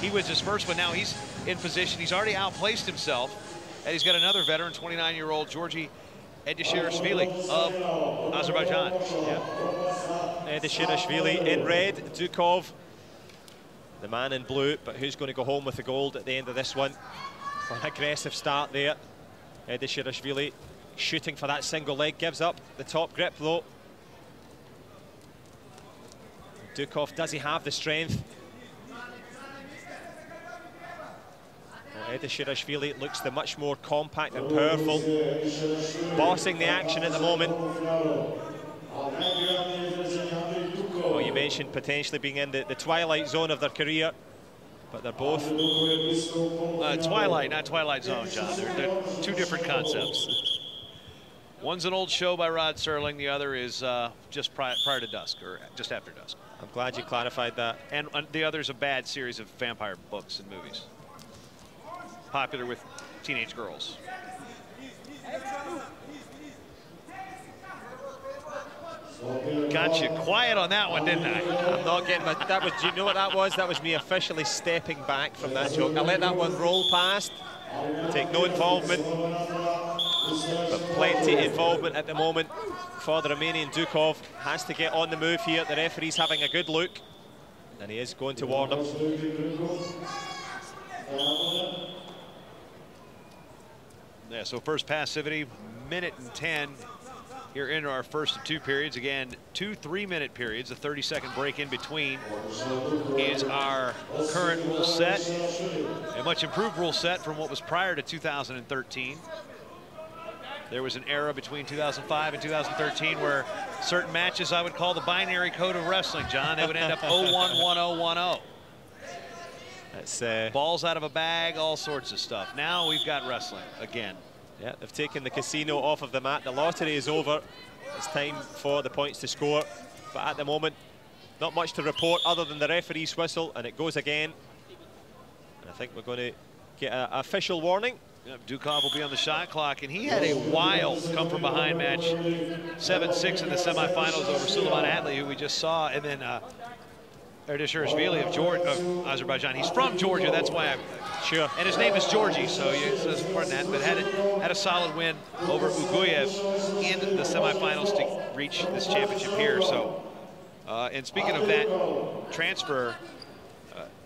He was his first one. Now he's in position. He's already outplaced himself. And he's got another veteran, 29-year-old Georgi EDISHERASHVI of Azerbaijan. Yeah. EDISHERASHVI in red, DUKOV, the man in blue, but who's going to go home with the gold at the end of this one? An aggressive start there. EDISHERASHVI shooting for that single leg, gives up the top grip though. DUKOV, does he have the strength? Well, EDISHERASHVI looks the much more compact and powerful, bossing the action at the moment. Well, you mentioned potentially being in the twilight zone of their career, but they're both... Twilight, not Twilight Zone, John. They're two different concepts. One's an old show by Rod Serling, the other is just prior to dusk, or just after dusk. I'm glad you clarified that. And the other's a bad series of vampire books and movies. Popular with teenage girls. Got you quiet on that one, didn't I? I'm not getting my... That was, do you know what that was? That was me officially stepping back from that joke. I let that one roll past, take no involvement. But plenty involvement at the moment for the Romanian. DUKOV has to get on the move here. The referee's having a good look, and he is going toward him. Yeah, so first passivity, minute and 10 here in our first of two periods. Again, 2 3-minute periods, a 30-second break in between is our current rule set. A much improved rule set from what was prior to 2013. There was an era between 2005 and 2013 where certain matches I would call the binary code of wrestling, John. They would end up 0-1, 1-0, 1-0. That's balls out of a bag, all sorts of stuff. Now we've got wrestling again. Yeah, they've taken the casino off of the mat. The lottery is over. It's time for the points to score. But at the moment, not much to report other than the referee's whistle, and it goes again. And I think we're going to get an official warning. Yep, DUKOV will be on the shot clock, and he had a wild come-from-behind match, 7-6 in the semifinals over Suleiman Atli, who we just saw, and then EDISHERASHVI of Azerbaijan. He's from Georgia, that's why I'm sure. And his name is Georgi, so it's pardon that, but had a solid win over Uguyev in the semifinals to reach this championship here. So, and speaking of that transfer,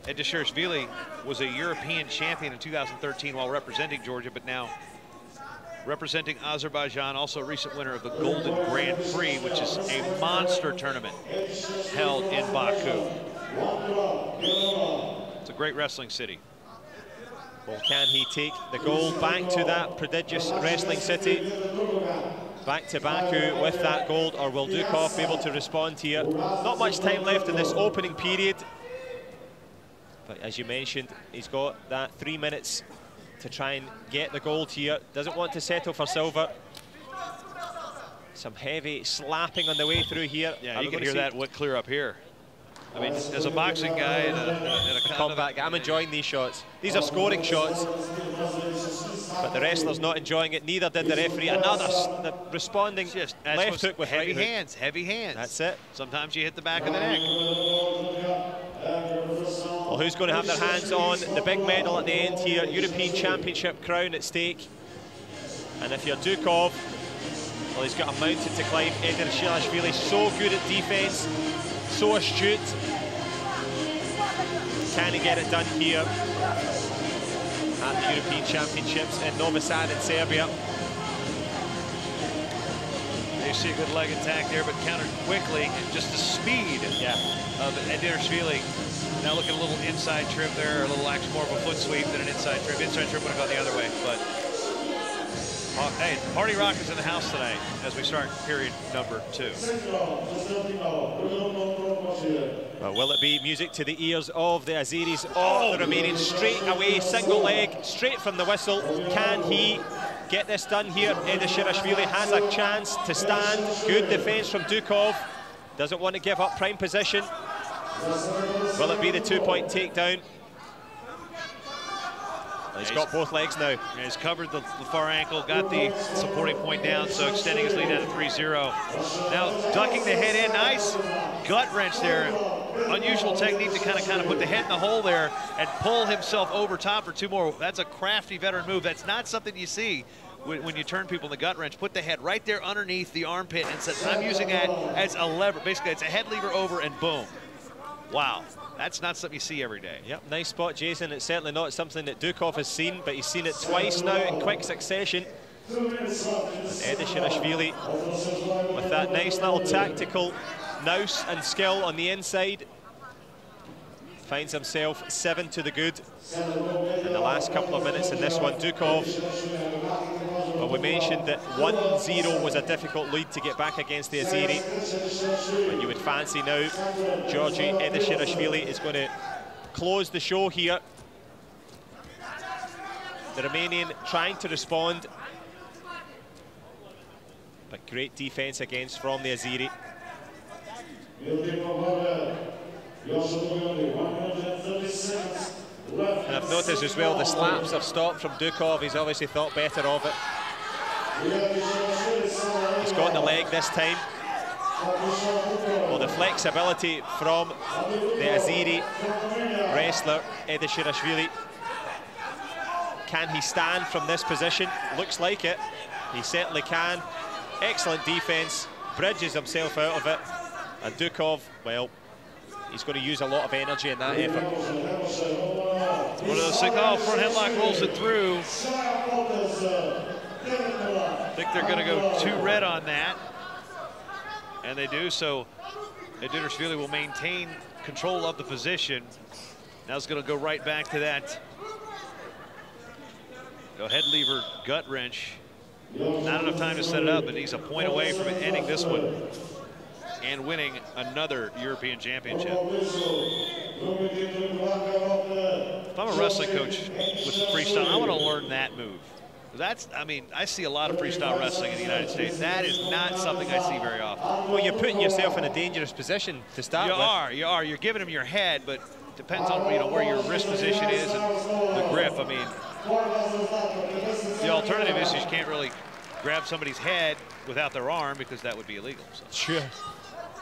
EDISHERASHVI was a European champion in 2013 while representing Georgia, but now representing Azerbaijan, also a recent winner of the Golden Grand Prix, which is a monster tournament held in Baku. It's a great wrestling city. Well, can he take the gold back to that prodigious wrestling city? Back to Baku with that gold, or will DUKOV be able to respond here? Not much time left in this opening period. But as you mentioned, he's got that 3 minutes to try and get the gold here. Doesn't want to settle for silver. Some heavy slapping on the way through here. Yeah, you can hear that clear up here. I mean, as a boxing guy and a combat guy, I'm enjoying these shots. These are scoring shots. But the wrestler's not enjoying it. Neither did the referee. Another responding just left hook with heavy right hands, hook. heavy hands. That's it. Sometimes you hit the back of the neck. Well, who's going to have their hands on the big medal at the end here? European Championship crown at stake. And if you're DUKOV, well, he's got a mountain to climb. EDISHERASHVI, so good at defense, so astute. Can he get it done here at the European Championships in Novi Sad in Serbia? You see a good leg attack there, but countered quickly. Just the speed of EDISHERASHVI. Now look at a little inside trip there, a little actually more of a foot sweep than an inside trip. Inside trip would have gone the other way, but hey, Party Rock is in the house tonight as we start period number 2. Well, will it be music to the ears of the Azeris or the Romanians? Straight away, single leg, straight from the whistle. Can he get this done here? EDISHERASHVI has a chance to stand. Good defense from DUKOV. Doesn't want to give up prime position. Will it be the 2-point takedown? He's got both legs now. Yeah, he's covered the far ankle, got the supporting point down, so extending his lead down to 3-0. Now ducking the head in, nice gut wrench there. unusual technique to kind of put the head in the hole there and pull himself over top for 2 more. That's a crafty veteran move. That's not something you see when you turn people in the gut wrench. Put the head right there underneath the armpit and says, I'm using that as a lever. Basically, it's a head lever over and boom. Wow, that's not something you see every day. Yep, nice spot, Jason. It's certainly not something that Dukov has seen, but he's seen it twice now in quick succession. And EDISHERASHVI with that nice little tactical nous and skill on the inside finds himself 7 to the good in the last couple of minutes in this one. Dukov, well, we mentioned that 1-0 was a difficult lead to get back against the AZE, but you would fancy now Georgi EDISHERASHVI is going to close the show here. The Romanian trying to respond, but great defense against from the AZE. And I've noticed as well the slaps have stopped from Dukov. He's obviously thought better of it. He's got the leg this time. Well, the flexibility from the AZE wrestler EDISHERASHVI. Can he stand from this position? Looks like it. He certainly can. Excellent defense, bridges himself out of it. And Dukov, well, he's going to use a lot of energy in that effort. One of those things, oh, front headlock rolls it through. I think they're going to go 2 red on that. And they do, so EDISHERASHVI will maintain control of the position. Now it's going to go right back to that head lever gut wrench. Not enough time to set it up, but he's a point away from ending this one and winning another European Championship. If I'm a wrestling coach with freestyle, I want to learn that move. That's, I mean, I see a lot of freestyle wrestling in the United States. That is not something I see very often. Well, you're putting yourself in a dangerous position to start with. You are. You're giving him your head, but depends on, you know, where your wrist position is and the grip. I mean, the alternative is you can't really grab somebody's head without their arm because that would be illegal. So. Sure.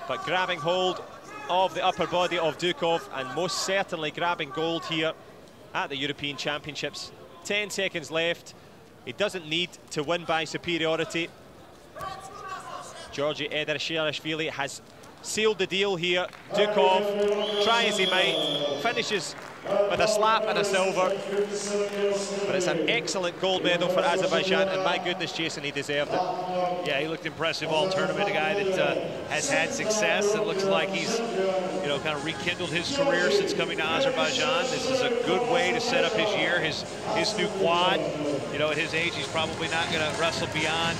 But grabbing hold of the upper body of Dukov and most certainly grabbing gold here at the European Championships. 10 seconds left. He doesn't need to win by superiority. Georgi EDISHERASHVI has sealed the deal here. Dukov, try as he might, finishes with a slap and a silver. But it's an excellent gold medal for Azerbaijan, and my goodness, Jason, he deserved it. Yeah, he looked impressive all tournament. A guy that has had success. It looks like he's, you know, kind of rekindled his career since coming to Azerbaijan. This is a good way to set up his year, his new quad. You know, at his age, he's probably not going to wrestle beyond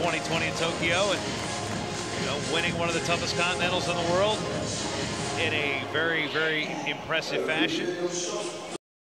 2020 in Tokyo, and you know, winning one of the toughest continentals in the world in a very, very impressive fashion.